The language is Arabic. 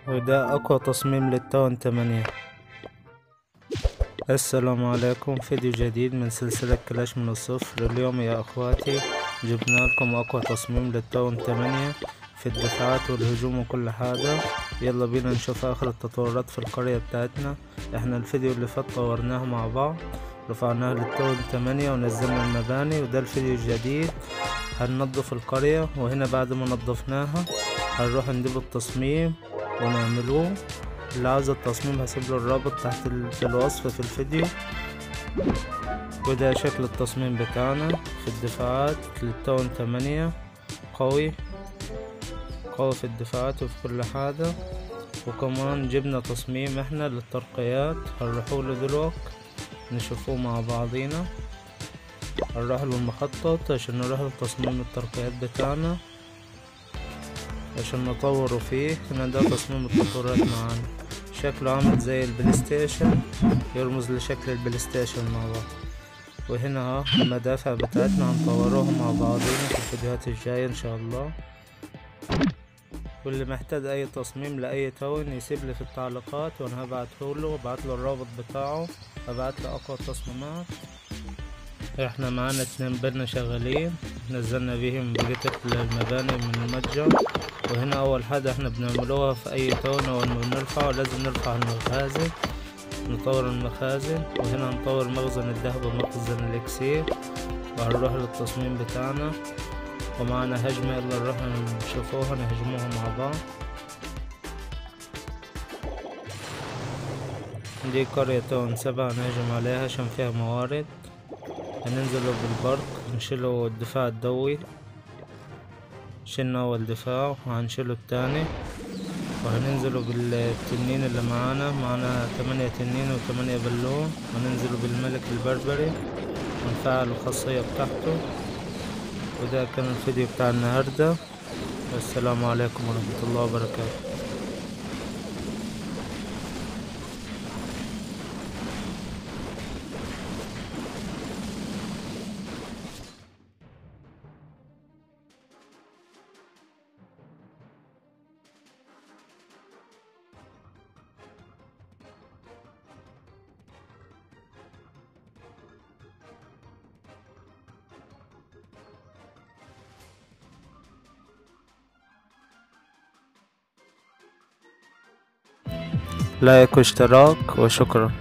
وده اقوى تصميم للتاون 8. السلام عليكم، فيديو جديد من سلسلة كلاش من الصفر. اليوم يا اخواتي جبنا لكم اقوى تصميم للتاون 8 في الدفاعات والهجوم وكل حاجة. يلا بينا نشوف اخر التطورات في القرية بتاعتنا. احنا الفيديو اللي فات طورناه مع بعض، رفعناه للتاون 8 ونزلنا المباني، وده الفيديو الجديد. هننضف القرية، وهنا بعد ما نضفناها هنروح نجيب التصميم ونعملوه. اللي عاوز التصميم هسيبله الرابط تحت في الوصف في الفيديو. وده شكل التصميم بتاعنا في الدفاعات للتاون 8. قوي في الدفاعات وفي كل حاجة. وكمان جبنا تصميم احنا للترقيات، هنروحوله دلوقتي نشوفوه مع بعضينا. هنروح للمخطط عشان نروح لتصميم الترقيات بتاعنا عشان نطوره فيه. هنا ده تصميم التطورات معانا، شكله عامل زي البلاي ستيشن، يرمز لشكل البلاي ستيشن مع بعض. وهنا اهو المدافع بتاعتنا هنطوروها مع بعضينا في الفيديوهات الجاية ان شاء الله. واللي محتاج اي تصميم لاي تاون يسيبلي في التعليقات وانا هبعتهوله الرابط بتاعه، هبعتله اقوى تصميمات. احنا معانا 2 بنا شغالين، نزلنا بيهم بقية المباني من المتجر. وهنا اول حاجة احنا بنعملوها في اي تاون اول ما بنرفعه لازم نرفع المخازن، نطور المخازن. وهنا نطور مخزن الذهب ومخزن الاكسير. وهنروح للتصميم بتاعنا ومعنا هجمة، يلا نروح نشوفوها نهجموها مع بعض. دي قرية تاون 7 نهجم عليها عشان فيها موارد. هننزلوا بالبرق، نشيلوا الدفاع الضوئي، شلنا اول دفاع وهنشيله التاني. وهننزلوا بالتنين اللي معانا 8 تنين و8 بالون. هننزلوا بالملك البربري ونفعل الخاصية بتاعته. وده كان الفيديو بتاع النهاردة، والسلام عليكم ورحمة الله وبركاته. لايك واشتراك وشكرا.